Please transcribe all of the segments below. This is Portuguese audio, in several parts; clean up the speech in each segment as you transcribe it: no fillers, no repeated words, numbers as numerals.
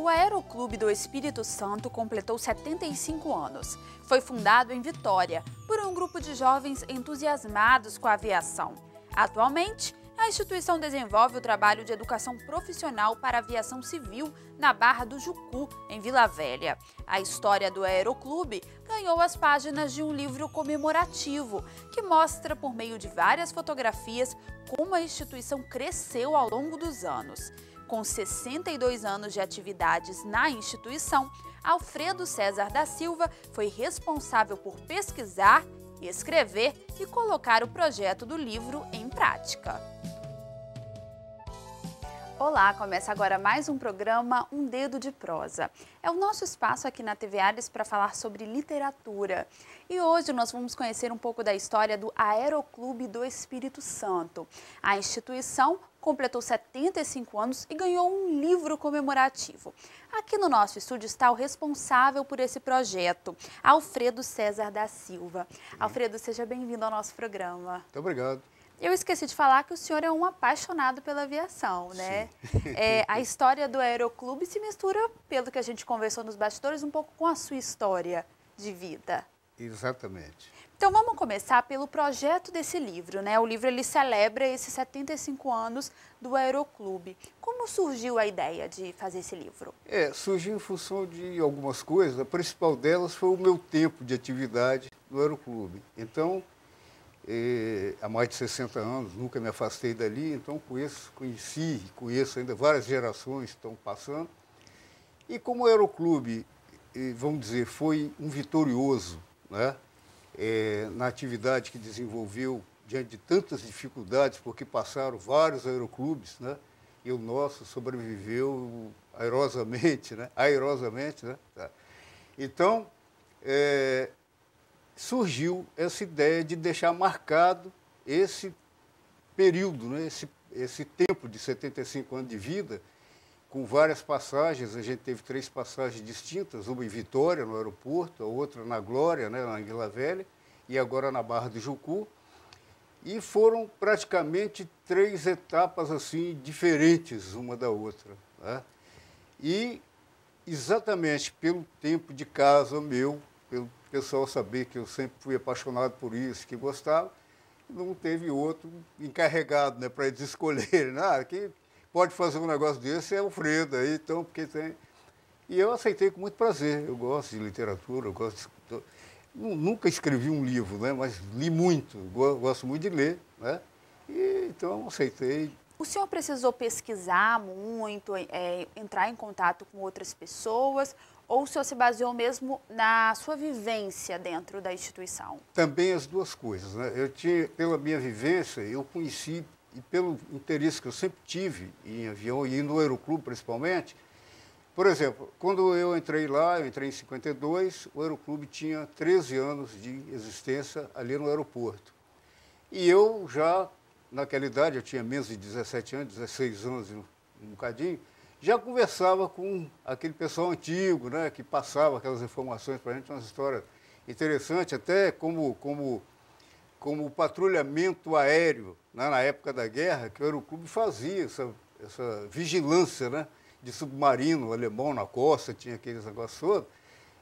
O Aeroclube do Espírito Santo completou 75 anos. Foi fundado em Vitória por um grupo de jovens entusiasmados com a aviação. Atualmente, a instituição desenvolve o trabalho de educação profissional para a aviação civil na Barra do Jucu, em Vila Velha. A história do Aeroclube ganhou as páginas de um livro comemorativo, que mostra, por meio de várias fotografias, como a instituição cresceu ao longo dos anos. Com 62 anos de atividades na instituição, Alfredo César da Silva foi responsável por pesquisar, escrever e colocar o projeto do livro em prática. Olá, começa agora mais um programa Um Dedo de Prosa. É o nosso espaço aqui na TV Ares para falar sobre literatura. E hoje nós vamos conhecer um pouco da história do Aeroclube do Espírito Santo. A instituição completou 75 anos e ganhou um livro comemorativo. Aqui no nosso estúdio está o responsável por esse projeto, Alfredo César da Silva. Alfredo, seja bem-vindo ao nosso programa. Muito obrigado. Eu esqueci de falar que o senhor é um apaixonado pela aviação, né? A história do Aeroclube se mistura, pelo que a gente conversou nos bastidores, um pouco com a sua história de vida. Exatamente. Então vamos começar pelo projeto desse livro, né? O livro ele celebra esses 75 anos do Aeroclube. Como surgiu a ideia de fazer esse livro? Surgiu em função de algumas coisas. A principal delas foi o meu tempo de atividade no Aeroclube. Então, há mais de 60 anos, nunca me afastei dali, então conheço ainda várias gerações que estão passando. E como o Aeroclube, vamos dizer, foi um vitorioso, né? Na atividade que desenvolveu diante de tantas dificuldades, porque passaram vários aeroclubes, né? E o nosso sobreviveu airosamente, né? Airosamente, né? Tá. Então, surgiu essa ideia de deixar marcado esse período, né? esse tempo de 75 anos de vida, com várias passagens. A gente teve 3 passagens distintas, uma em Vitória, no aeroporto, a outra na Glória, né, na Vila Velha, e agora na Barra do Jucu. E foram praticamente 3 etapas assim, diferentes uma da outra, né? E exatamente pelo tempo de casa meu, pelo pessoal saber que eu sempre fui apaixonado por isso, que gostava, não teve outro encarregado, né, para eles escolherem. Quem pode fazer um negócio desse é o Alfredo, aí, então, porque tem... E eu aceitei com muito prazer. Eu gosto de literatura, eu gosto de... Nunca escrevi um livro, né, mas li muito, gosto muito de ler, né? E então aceitei. O senhor precisou pesquisar muito, entrar em contato com outras pessoas, ou o senhor se baseou mesmo na sua vivência dentro da instituição? Também as duas coisas, né? Pela minha vivência, eu conheci, e pelo interesse que eu sempre tive em avião, e no Aeroclube principalmente. Por exemplo, quando eu entrei lá, eu entrei em 52, o Aeroclube tinha 13 anos de existência ali no aeroporto. E eu já, naquela idade, eu tinha menos de 17 anos, 16 anos, um bocadinho, já conversava com aquele pessoal antigo, né, que passava aquelas informações para a gente, uma história interessante, até como o patrulhamento aéreo, né, na época da guerra, que o Aeroclube fazia essa vigilância, né, de submarino alemão na costa, tinha aqueles negócios todos,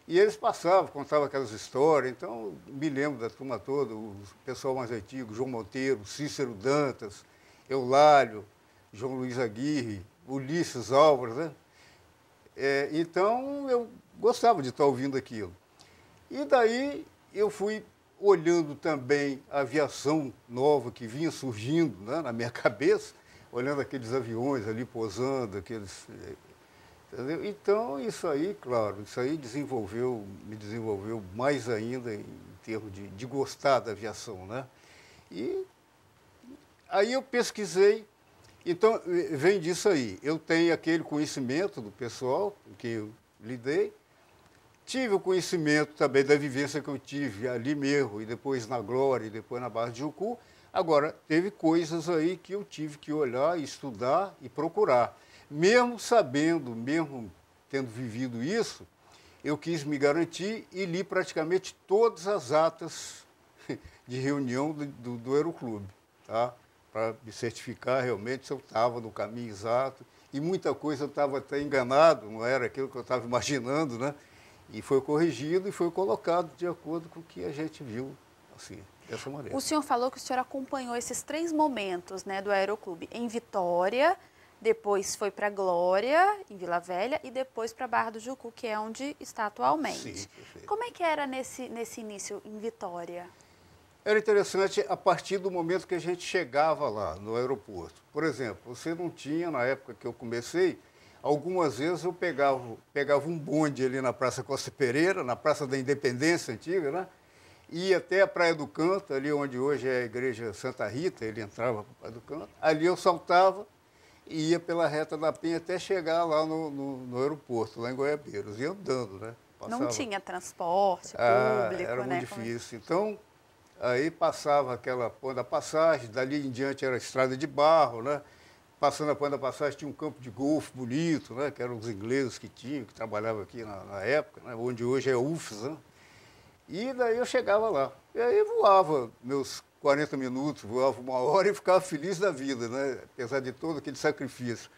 e eles passavam, contavam aquelas histórias. Então, me lembro da turma toda, o pessoal mais antigo, João Monteiro, Cícero Dantas, Eulálio, João Luiz Aguirre, Ulisses Álvares, né? Então, eu gostava de estar ouvindo aquilo. E daí eu fui olhando também a aviação nova que vinha surgindo, né, na minha cabeça, olhando aqueles aviões ali pousando, entendeu? Então, isso aí, claro, isso aí me desenvolveu mais ainda em termos de gostar da aviação, né? E aí eu pesquisei. Então, vem disso aí. Eu tenho aquele conhecimento do pessoal com quem eu lidei, tive o conhecimento também da vivência que eu tive ali mesmo, e depois na Glória, e depois na Barra de Jucu. Agora, teve coisas aí que eu tive que olhar, estudar e procurar. Mesmo sabendo, mesmo tendo vivido isso, eu quis me garantir e li praticamente todas as atas de reunião do Aeroclube, tá? para me certificar realmente se eu estava no caminho exato. E muita coisa eu estava até enganado, não era aquilo que eu estava imaginando, né? E foi corrigido e foi colocado de acordo com o que a gente viu, assim, dessa maneira. O senhor falou que o senhor acompanhou esses 3 momentos, né, do Aeroclube, em Vitória, depois foi para Glória, em Vila Velha, e depois para Barra do Jucu, que é onde está atualmente. Sim, perfeito. Como é que era nesse início em Vitória? Era interessante a partir do momento que a gente chegava lá no aeroporto. Por exemplo, você não tinha, na época que eu comecei, algumas vezes eu pegava um bonde ali na Praça Costa Pereira, na Praça da Independência antiga, né? Ia até a Praia do Canto, ali onde hoje é a Igreja Santa Rita, ele entrava para a Praia do Canto. Ali eu saltava e ia pela Reta da Penha até chegar lá no aeroporto, lá em Goiabeiros, ia andando, né? Não tinha transporte público, era né? muito difícil. Então, aí passava aquela Ponte da Passagem, dali em diante era a estrada de barro, né? Passando a Ponte da Passagem tinha um campo de golfe bonito, né? Que eram os ingleses que tinham, que trabalhavam aqui na época, né? Onde hoje é UFS, né? E daí eu chegava lá. E aí voava meus 40 minutos, voava 1 hora e ficava feliz da vida, né? Apesar de todo aquele sacrifício.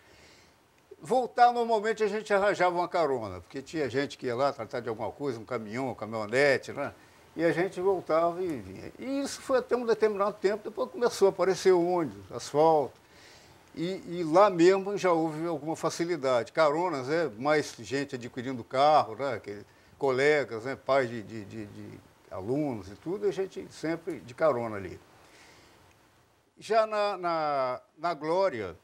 Voltar, normalmente, a gente arranjava uma carona, porque tinha gente que ia lá tratar de alguma coisa, um caminhão, uma caminhonete, né? E a gente voltava e vinha. E isso foi até um determinado tempo, depois começou a aparecer ônibus, asfalto. E lá mesmo já houve alguma facilidade. Caronas, né? Mais gente adquirindo carro, né? Colegas, né? Pais de alunos e tudo, a gente sempre de carona ali. Já na Glória,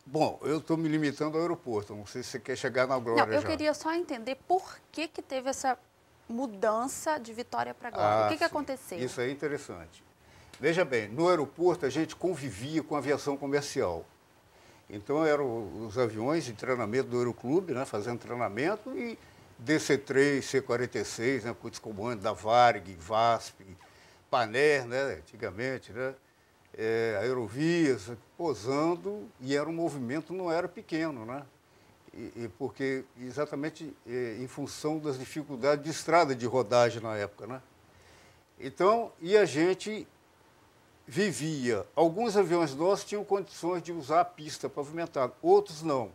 bom, eu estou me limitando ao aeroporto, não sei se você quer chegar na Glória. Não, eu queria só entender por que teve essa mudança de Vitória para Glória. O que aconteceu? Isso é interessante. Veja bem, no aeroporto a gente convivia com a aviação comercial. Então eram os aviões de treinamento do Aeroclube, né, fazendo treinamento, e DC-3, C-46, né, com os comandos da Varig, VASP, Paner, né, antigamente, né, aerovias, posando, e era um movimento, não era pequeno, né? Porque exatamente em função das dificuldades de estrada de rodagem na época, né? Então, e a gente vivia. Alguns aviões nossos tinham condições de usar a pista pavimentada, outros não.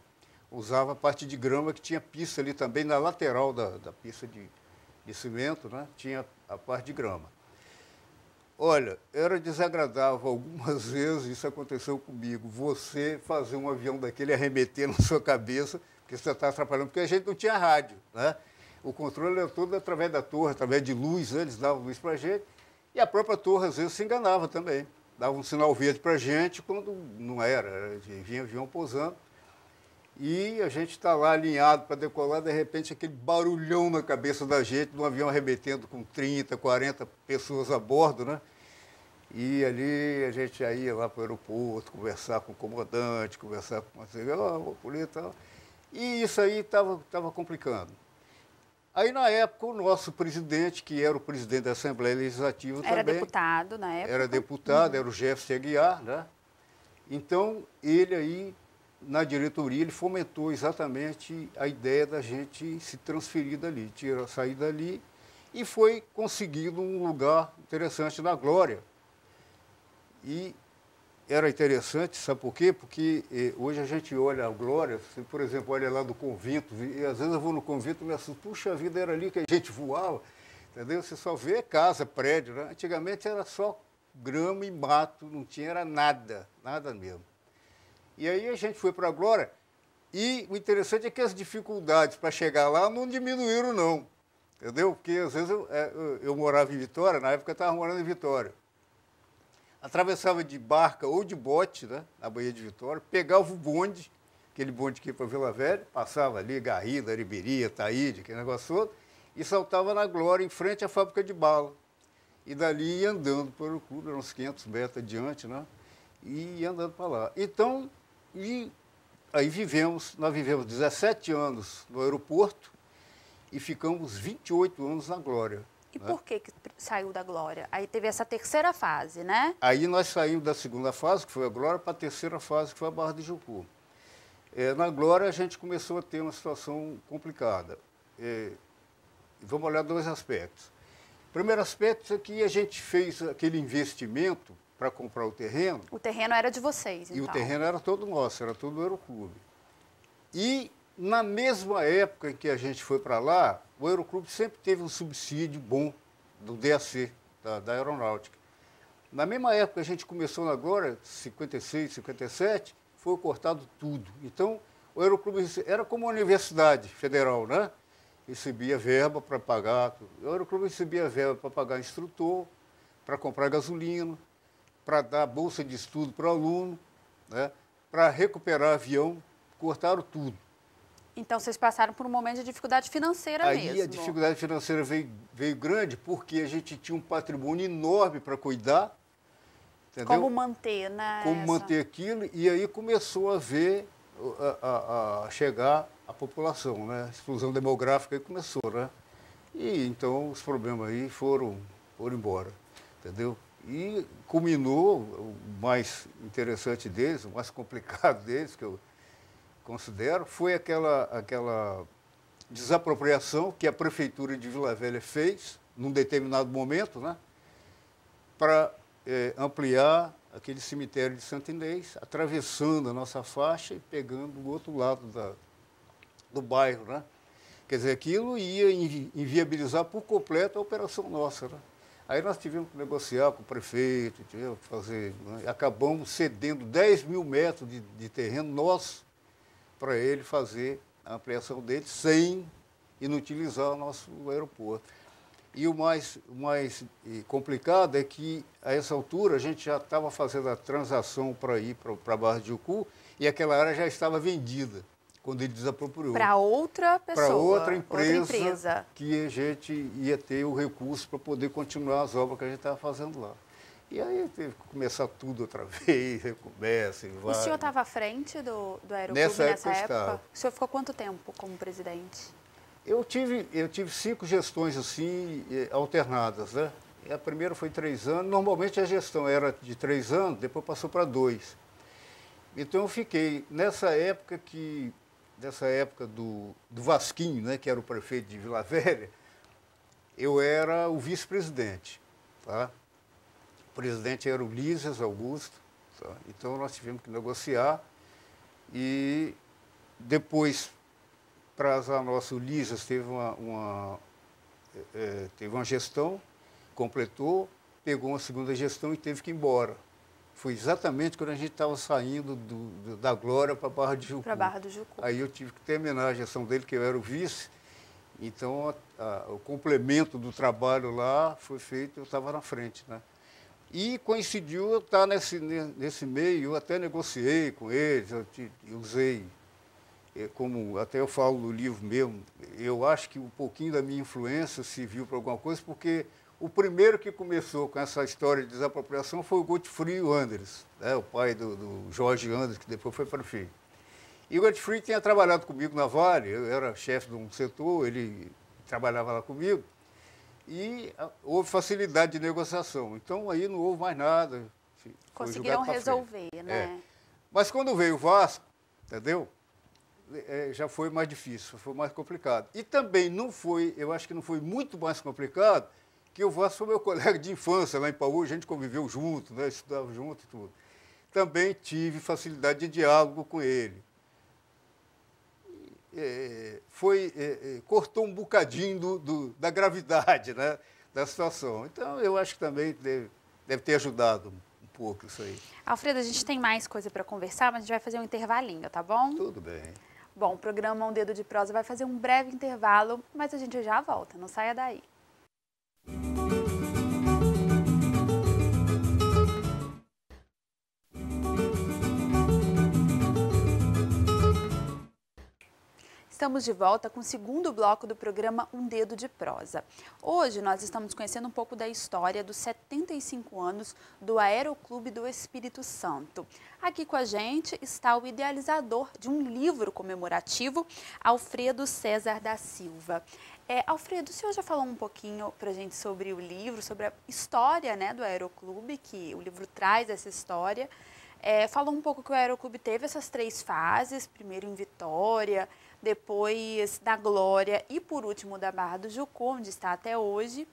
Usava a parte de grama, que tinha pista ali também na lateral da pista de cimento, né? Tinha a parte de grama. Olha, era desagradável algumas vezes, isso aconteceu comigo, você fazer um avião daquele arremeter na sua cabeça, porque você está atrapalhando, porque a gente não tinha rádio, né? O controle era todo através da torre, através de luz, né? Eles davam luz para a gente, e a própria torre às vezes se enganava também. Dava um sinal verde para a gente quando não era, vinha avião pousando. E a gente está lá alinhado para decolar, de repente aquele barulhão na cabeça da gente, de um avião arrebentando com 30, 40 pessoas a bordo, né? E ali a gente já ia lá para o aeroporto, conversar com o comandante, conversar com o polícia e tal. E isso aí estava complicando. Aí, na época, o nosso presidente, que era o presidente da Assembleia Legislativa também... Era deputado na época? Era deputado, era o Jefferson Aguiar, né? Então, ele aí, na diretoria, ele fomentou exatamente a ideia da gente se transferir dali, sair dali, e foi conseguido um lugar interessante na Glória. E era interessante, sabe por quê? Porque hoje a gente olha a Glória, você, por exemplo, olha lá do convento, e às vezes eu vou no convento e me assusto, puxa vida, era ali que a gente voava, entendeu? Você só vê casa, prédio, né? Antigamente era só grama e mato, não tinha era nada, nada mesmo. E aí a gente foi para a Glória, e o interessante é que as dificuldades para chegar lá não diminuíram, não, entendeu? Porque às vezes eu morava em Vitória, na época eu estava morando em Vitória. Atravessava de barca ou de bote, né, na Baía de Vitória, pegava o bonde, aquele bonde que ia para Vila Velha, passava ali, Garrida, Ariberia, Taíde, aquele negócio todo, e saltava na Glória, em frente à fábrica de bala. E dali ia andando para o clube, eram uns 500 metros adiante, né, e ia andando para lá. Então, e aí nós vivemos 17 anos no aeroporto e ficamos 28 anos na Glória. E por que saiu da Glória? Aí teve essa terceira fase, né? Aí nós saímos da segunda fase, que foi a Glória, para a terceira fase, que foi a Barra de Jucu. Na Glória, a gente começou a ter uma situação complicada. Vamos olhar 2 aspectos. O primeiro aspecto é que a gente fez aquele investimento para comprar o terreno. O terreno era de vocês, então? E o terreno era todo nosso, era todo do Aeroclube. E na mesma época em que a gente foi para lá, o Aeroclube sempre teve um subsídio bom do DAC, da Aeronáutica. Na mesma época que a gente começou na Glória, 56, 57, foi cortado tudo. Então, o Aeroclube era como uma universidade federal, né? Recebia verba para pagar. O Aeroclube recebia verba para pagar instrutor, para comprar gasolina, para dar bolsa de estudo para o aluno, né? Para recuperar avião, cortaram tudo. Então, vocês passaram por um momento de dificuldade financeira mesmo. Aí a dificuldade financeira veio grande porque a gente tinha um patrimônio enorme para cuidar. Entendeu? Como manter, né? Como manter aquilo, e aí começou a ver, a chegar a população, né? A explosão demográfica aí começou, né? E então os problemas aí foram embora, entendeu? E culminou, o mais interessante deles, o mais complicado deles, que eu considero, foi aquela desapropriação que a Prefeitura de Vila Velha fez, num determinado momento, né? Para ampliar aquele cemitério de Santa Inês, atravessando a nossa faixa e pegando o outro lado do bairro, né? Quer dizer, aquilo ia inviabilizar por completo a operação nossa, né? Aí nós tivemos que negociar com o prefeito, tivemos que fazer, né? Acabamos cedendo 10 mil metros de terreno nosso para ele fazer a ampliação dele sem inutilizar o nosso aeroporto. E o mais complicado é que, a essa altura, a gente já estava fazendo a transação para ir para a Barra de Jucu e aquela área já estava vendida, quando ele desapropriou. Para outra pessoa. Para outra empresa que a gente ia ter o recurso para poder continuar as obras que a gente estava fazendo lá. E aí teve que começar tudo outra vez, recomeça e vai. O senhor estava à frente do Aeroclube nessa época? Estava. O senhor ficou quanto tempo como presidente? Eu tive 5 gestões assim, alternadas, né? A primeira foi 3 anos, normalmente a gestão era de 3 anos, depois passou para 2. Então eu fiquei, nessa época do Vasquinho, né, que era o prefeito de Vila Velha, eu era o vice-presidente, tá? O presidente era o Lísias Augusto, tá? Então nós tivemos que negociar e depois, para azar nosso, o Lísias teve uma gestão, completou, pegou uma segunda gestão e teve que ir embora. Foi exatamente quando a gente estava saindo da Glória para a Barra de Jucu. Para a Barra do Jucu. Aí eu tive que terminar a gestão dele, que eu era o vice, então o complemento do trabalho lá foi feito, eu estava na frente, né? E coincidiu eu estar nesse meio, eu até negociei com eles, eu usei, como até eu falo no livro mesmo, eu acho que um pouquinho da minha influência serviu para alguma coisa, porque o primeiro que começou com essa história de desapropriação foi o Godfrey Anderes, né, o pai do Jorge Anderes, que depois foi prefeito. E o Godfrey tinha trabalhado comigo na Vale, eu era chefe de um setor, ele trabalhava lá comigo, e houve facilidade de negociação. Então, aí não houve mais nada. Conseguiram resolver, né? Mas quando veio o Vasco, entendeu? Já foi mais difícil, foi mais complicado. E também não foi, eu acho que não foi muito mais complicado, que o Vasco foi meu colega de infância lá em Paú, a gente conviveu junto, né? Estudava junto e tudo. Também tive facilidade de diálogo com ele. Cortou um bocadinho da gravidade, né, da situação. Então, eu acho que também deve ter ajudado um pouco isso aí. Alfredo, a gente tem mais coisa para conversar, mas a gente vai fazer um intervalinho, tá bom? Tudo bem. Bom, o programa Um Dedo de Prosa vai fazer um breve intervalo, mas a gente já volta, não saia daí. Estamos de volta com o segundo bloco do programa Um Dedo de Prosa. Hoje nós estamos conhecendo um pouco da história dos 75 anos do Aeroclube do Espírito Santo. Aqui com a gente está o idealizador de um livro comemorativo, Alfredo César da Silva. Alfredo, o senhor já falou um pouquinho para a gente sobre o livro, sobre a história, né, do Aeroclube, que o livro traz essa história. Falou um pouco que o Aeroclube teve essas 3 fases, primeiro em Vitória, depois da Glória e, por último, da Barra do Jucu, onde está até hoje.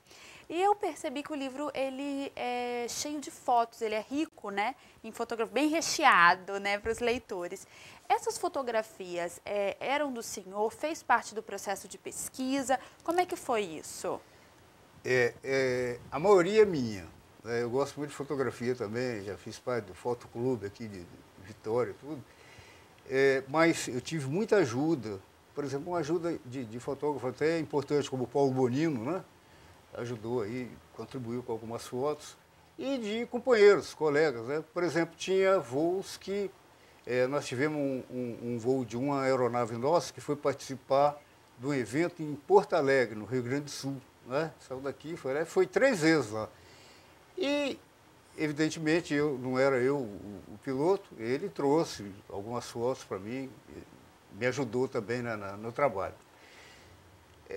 E eu percebi que o livro ele é cheio de fotos, ele é rico, né, em fotografia, bem recheado, né, para os leitores. Essas fotografias eram do senhor? Fez parte do processo de pesquisa? Como é que foi isso? A maioria é minha. Né? Eu gosto muito de fotografia também, já fiz parte do fotoclube aqui de Vitória, tudo. Mas eu tive muita ajuda, por exemplo, uma ajuda de fotógrafo até importante, como o Paulo Bonino, né? Ajudou aí, contribuiu com algumas fotos, e de companheiros, colegas, né? Por exemplo, tinha voos que nós tivemos um voo de uma aeronave nossa que foi participar de um evento em Porto Alegre, no Rio Grande do Sul, né? Saiu daqui, foi 3 vezes lá. E, evidentemente, não era eu o piloto, ele trouxe algumas fotos para mim, me ajudou também no trabalho.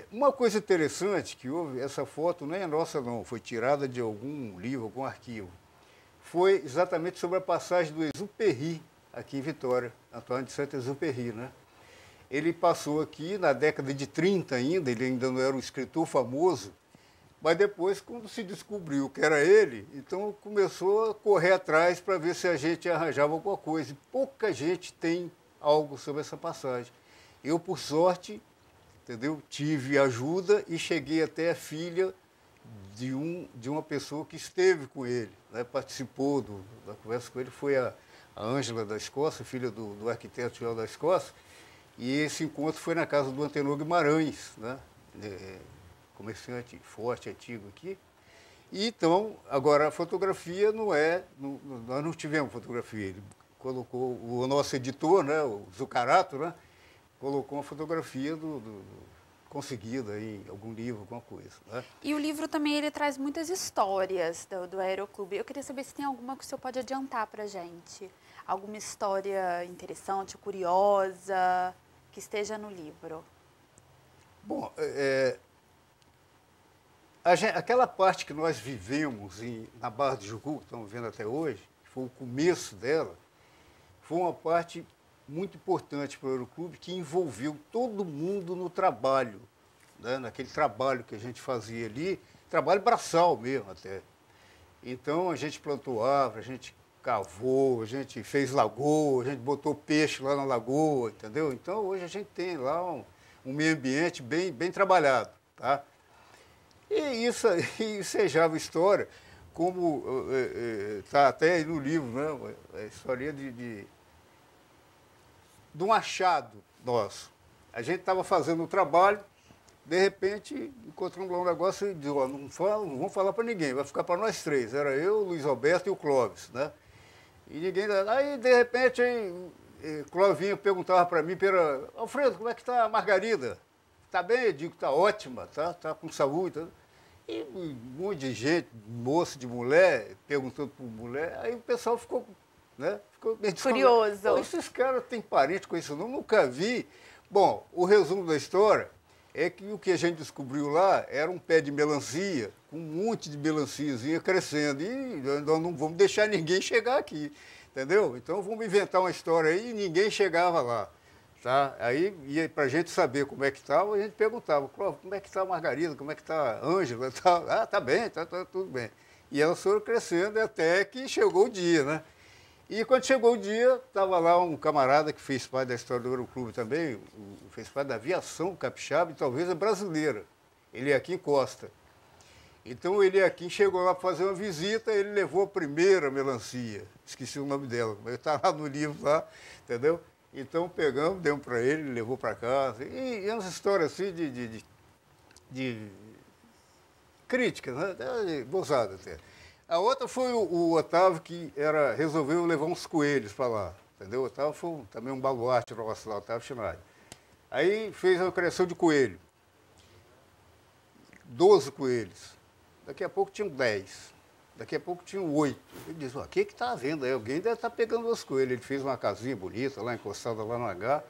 Uma coisa interessante que houve, essa foto não é nossa não, foi tirada de algum livro, algum arquivo. Foi exatamente sobre a passagem do Exupéry aqui em Vitória, Antoine de Saint-Exupéry, né? Ele passou aqui na década de 30 ainda, ele ainda não era um escritor famoso, mas depois, quando se descobriu que era ele, então começou a correr atrás para ver se a gente arranjava alguma coisa. E pouca gente tem algo sobre essa passagem. Eu, por sorte, entendeu? Tive ajuda e cheguei até a filha de uma pessoa que esteve com ele, né? Participou da conversa com ele, foi a Ângela da Escócia, filha do arquiteto geral da Escócia, e esse encontro foi na casa do Antenor Guimarães, né? Comerciante forte, antigo aqui. E então, agora a fotografia nós não tivemos fotografia, ele colocou, o nosso editor, né, o Zucarato, né, colocou uma fotografia conseguida em algum livro, alguma coisa. Né? E o livro também ele traz muitas histórias do Aeroclube. Eu queria saber se tem alguma que o senhor pode adiantar para a gente. Alguma história interessante, curiosa, que esteja no livro. Bom, aquela parte que nós vivemos na Barra do Jucu, que estamos vendo até hoje, que foi o começo dela, foi uma parte muito importante para o Aeroclube, que envolveu todo mundo no trabalho, né? Naquele trabalho que a gente fazia ali, trabalho braçal mesmo até. Então a gente plantou árvore, a gente cavou, a gente fez lagoa, a gente botou peixe lá na lagoa, entendeu? Então hoje a gente tem lá um meio ambiente bem trabalhado, tá? E isso ensejava história, como está até aí no livro, né? A história de um achado nosso. A gente estava fazendo um trabalho, de repente encontramos lá um negócio e disse, não vamos falar para ninguém, vai ficar para nós 3. Era eu, o Luiz Alberto e o Clóvis, né? E ninguém... Aí, de repente, Clovinho perguntava para mim, Alfredo, como é que está a Margarida? Está bem? Eu digo, está ótima, tá com saúde. Tá? E um monte de gente, moço de mulher, perguntando por mulher, aí o pessoal ficou, né? Ficou meio curioso. Esses caras têm parente com isso, nunca vi. Bom, o resumo da história é que o que a gente descobriu lá era um pé de melancia, com um monte de melanciazinha crescendo, e nós não vamos deixar ninguém chegar aqui, entendeu? Então vamos inventar uma história aí e ninguém chegava lá. Tá? Aí, para a gente saber como é que estava, a gente perguntava, como é que está a Margarida, como é que está a Ângela? Tá, tá bem, tá tudo bem. E elas foram crescendo até que chegou o dia, né? E quando chegou o dia, estava lá um camarada que fez parte da história do Aeroclube também, fez parte da aviação capixaba e talvez a brasileira. Ele é aqui em Costa. Então ele aqui chegou lá para fazer uma visita, ele levou a primeira melancia, esqueci o nome dela, mas está lá no livro lá, entendeu? Então pegamos, demos para ele levou para casa. E umas histórias assim de críticas, né? Gozada até. A outra foi o Otávio, que resolveu levar uns coelhos para lá, entendeu? O Otávio foi também um baluarte nosso lá, Otávio Schneider. Aí fez a criação de coelho. 12 coelhos. Daqui a pouco tinham 10. Daqui a pouco tinham 8. Ele disse, o que está havendo aí? Alguém deve estar pegando os coelhos. Ele fez uma casinha bonita lá, encostada lá no H.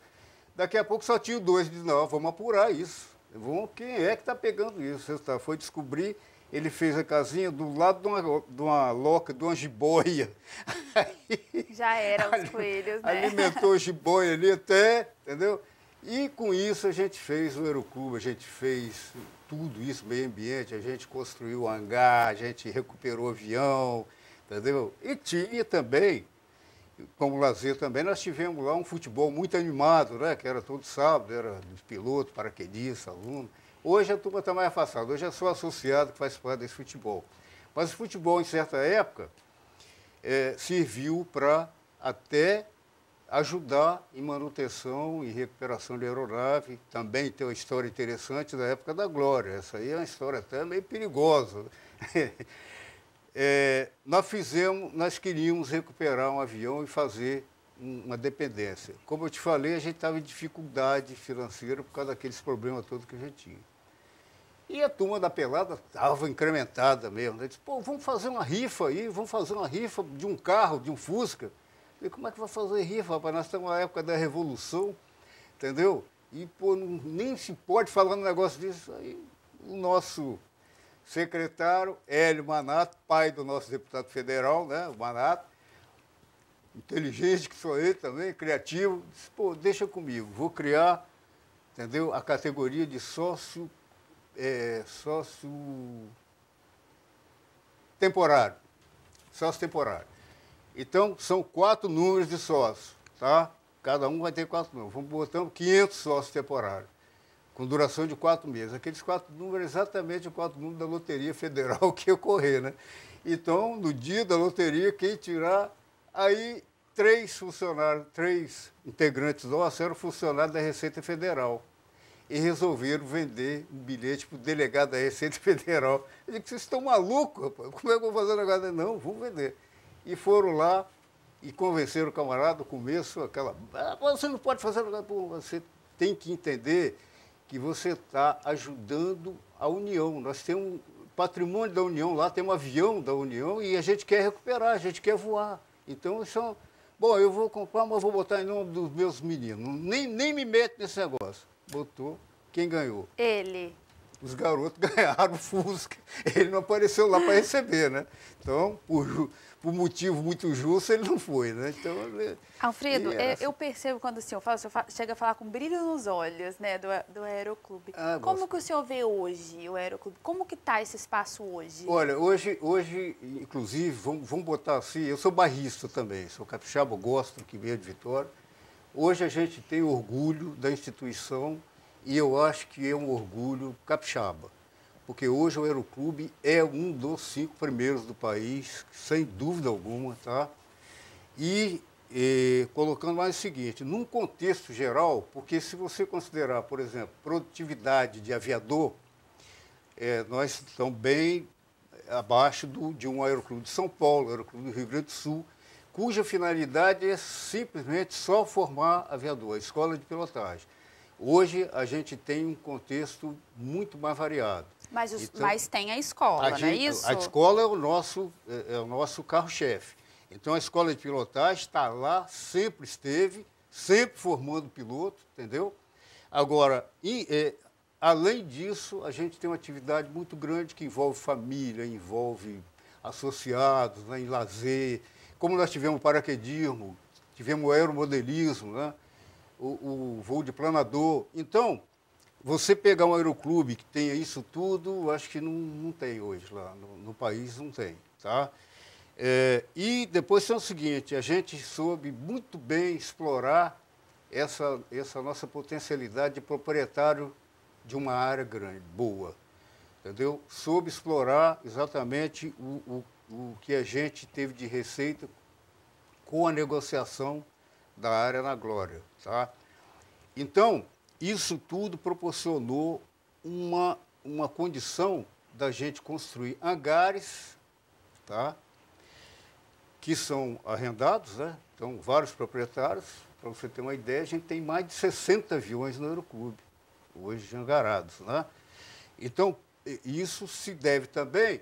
Daqui a pouco só tinha 2. Ele disse, não, vamos apurar isso. Quem é que está pegando isso? Foi descobrir, ele fez a casinha do lado de uma loca, de uma jiboia. Já eram os coelhos, né? Alimentou a jiboia ali até, entendeu? E com isso a gente fez o Aeroclube, a gente fez tudo isso, meio ambiente, a gente construiu o hangar, a gente recuperou o avião, entendeu? E tinha também, como lazer também, nós tivemos lá um futebol muito animado, né? Que era todo sábado, era dos pilotos, paraquedistas, alunos. Hoje a turma está mais afastada, hoje é só associado que faz parte desse futebol. Mas o futebol, em certa época, serviu para até ajudar em manutenção e recuperação de aeronave. Também tem uma história interessante da época da Glória. Essa aí é uma história até meio perigosa. Nós queríamos recuperar um avião e fazer uma dependência. Como eu te falei, a gente estava em dificuldade financeira por causa daqueles problemas todos que a gente tinha. E a turma da pelada estava incrementada mesmo. Né? Disse, pô, vamos fazer uma rifa aí, vamos fazer uma rifa de um carro, de um Fusca. Eu falei, como é que vai fazer rifa, rapaz? Nós estamos na época da Revolução, entendeu? E, pô, nem se pode falar um negócio disso. Aí o nosso secretário, Hélio Manato, pai do nosso deputado federal, né, o Manato, inteligente que sou ele também, criativo, disse, pô, deixa comigo, vou criar, entendeu, a categoria de sócio temporário. Sócio temporário. Então, são 4 números de sócio, tá? Cada um vai ter 4 números. Vamos botando 500 sócios temporários, com duração de 4 meses. Aqueles 4 números, exatamente os 4 números da Loteria Federal que ocorrer, né? Então, no dia da loteria, quem tirar, aí 3 funcionários, 3 integrantes nossos eram funcionários da Receita Federal. E resolveram vender um bilhete para o delegado da Receita Federal. Eu disse, vocês estão malucos, rapaz? Como é que eu vou fazer o negócio? Não, vamos vender. E foram lá e convenceram o camarada, no começo, você não pode fazer o negócio. Pô, você tem que entender que você está ajudando a União. Nós temos um patrimônio da União lá, tem um avião da União e a gente quer recuperar, a gente quer voar. Então, são... Bom, eu vou comprar, mas vou botar em nome dos meus meninos. Nem me meto nesse negócio. Botou. Quem ganhou? Ele. Os garotos ganharam o Fusca. Ele não apareceu lá para receber, né? Então, por motivo muito justo, ele não foi, né? Então, Alfredo, eu percebo quando o senhor chega a falar com brilho nos olhos, né, do Aeroclube. Como que o senhor vê hoje o Aeroclube? Como que está esse espaço hoje? Olha, hoje inclusive, vamos botar assim, eu sou bairrista também, sou capixaba, gosto aqui mesmo de Vitória. Hoje a gente tem orgulho da instituição e eu acho que é um orgulho capixaba, porque hoje o Aeroclube é um dos 5 primeiros do país, sem dúvida alguma, tá? E colocando mais o seguinte, num contexto geral, porque se você considerar, por exemplo, produtividade de aviador, nós estamos bem abaixo de um Aeroclube de São Paulo, Aeroclube do Rio Grande do Sul, cuja finalidade é simplesmente só formar aviador, a escola de pilotagem. Hoje a gente tem um contexto muito mais variado. Mas tem a escola, não é isso? A escola é o nosso carro-chefe. Então a escola de pilotagem está lá, sempre esteve, sempre formando piloto, entendeu? Agora, além disso, a gente tem uma atividade muito grande que envolve família, envolve associados, né, em lazer. Como nós tivemos paraquedismo, tivemos o aeromodelismo, né? o voo de planador. Então, você pegar um aeroclube que tenha isso tudo, acho que não tem hoje lá, no país não tem. Tá? E depois é o seguinte, a gente soube muito bem explorar essa nossa potencialidade de proprietário de uma área grande, boa. Entendeu? Soube explorar exatamente o que a gente teve de receita com a negociação da área na Glória. Tá? Então, isso tudo proporcionou uma condição da gente construir hangares, tá? Que são arrendados, né? Então, vários proprietários. Para você ter uma ideia, a gente tem mais de 60 aviões no Aeroclube, hoje hangarados. Né? Então, isso se deve também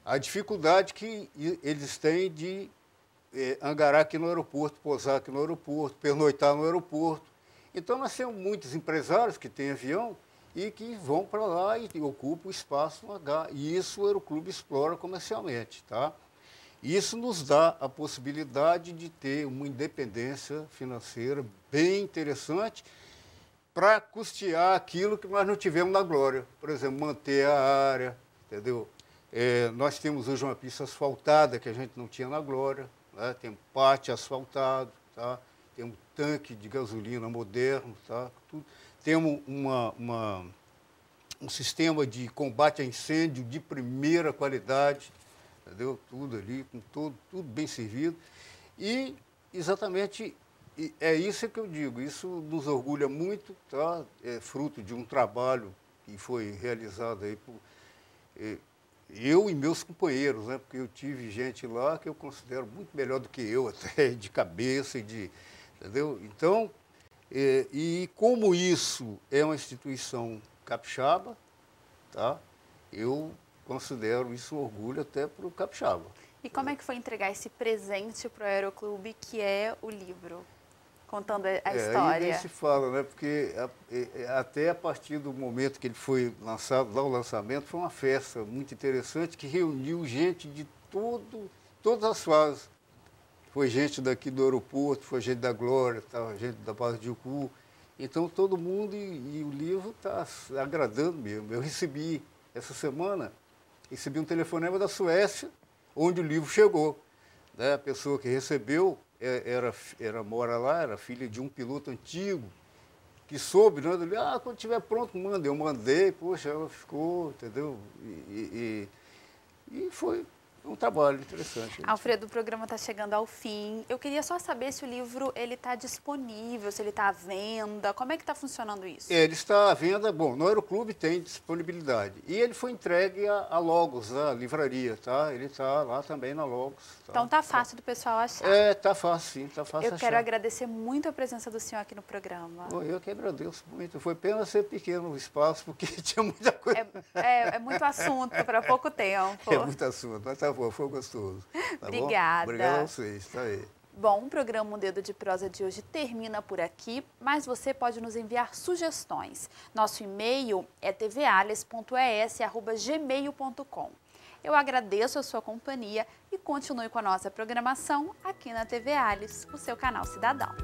à dificuldade que eles têm de hangarar aqui no aeroporto, pousar aqui no aeroporto, pernoitar no aeroporto. Então, nós temos muitos empresários que têm avião e que vão para lá e ocupam o espaço no hangar. E isso o Aeroclube explora comercialmente. Tá? Isso nos dá a possibilidade de ter uma independência financeira bem interessante, para custear aquilo que nós não tivemos na Glória. Por exemplo, manter a área, entendeu? Nós temos hoje uma pista asfaltada que a gente não tinha na Glória, né? Tem pátio asfaltado, tá? Temos tanque de gasolina moderno, tá? Temos um sistema de combate a incêndio de primeira qualidade, entendeu? Tudo ali, com tudo bem servido. E exatamente é isso que eu digo, isso nos orgulha muito, tá? É fruto de um trabalho que foi realizado aí por eu e meus companheiros, né? Porque eu tive gente lá que eu considero muito melhor do que eu, até de cabeça, entendeu? Então, e como isso é uma instituição capixaba, tá? Eu considero isso um orgulho até para o capixaba. E como é que foi entregar esse presente para o Aeroclube, que é o livro, contando a história? Aí nem se fala, né? Porque até a partir do momento que ele foi lançado, lá o lançamento, foi uma festa muito interessante que reuniu gente de todas as fases. Foi gente daqui do aeroporto, foi gente da Glória, tá, gente da Base de Ucu. Então todo mundo e o livro está agradando mesmo. Eu recebi essa semana, um telefonema da Suécia, onde o livro chegou, né? A pessoa que recebeu mora lá, era filha de um piloto antigo, que soube, né? Ele, quando estiver pronto, manda. Eu mandei, poxa, ela ficou, entendeu? E foi um trabalho interessante. Alfredo, o programa está chegando ao fim. Eu queria só saber se o livro está disponível, se ele está à venda. Como é que está funcionando isso? Ele está à venda, bom, no Aeroclube tem disponibilidade. E ele foi entregue a Logos, a livraria, tá? Ele está lá também na Logos. Tá? Então tá fácil do pessoal achar. Tá fácil, sim, tá fácil achar. Eu quero agradecer muito a presença do senhor aqui no programa. Eu que agradeço muito. Foi pena ser pequeno o espaço, porque tinha muita coisa. É muito assunto para pouco tempo. É muito assunto, mas tá bom, foi gostoso. Tá Obrigada. Bom? Obrigado a vocês, tá aí. Bom, o programa Um Dedo de Prosa de hoje termina por aqui, mas você pode nos enviar sugestões. Nosso e-mail é tvales.es@gmail.com. Eu agradeço a sua companhia e continue com a nossa programação aqui na TV Ales, o seu canal cidadão.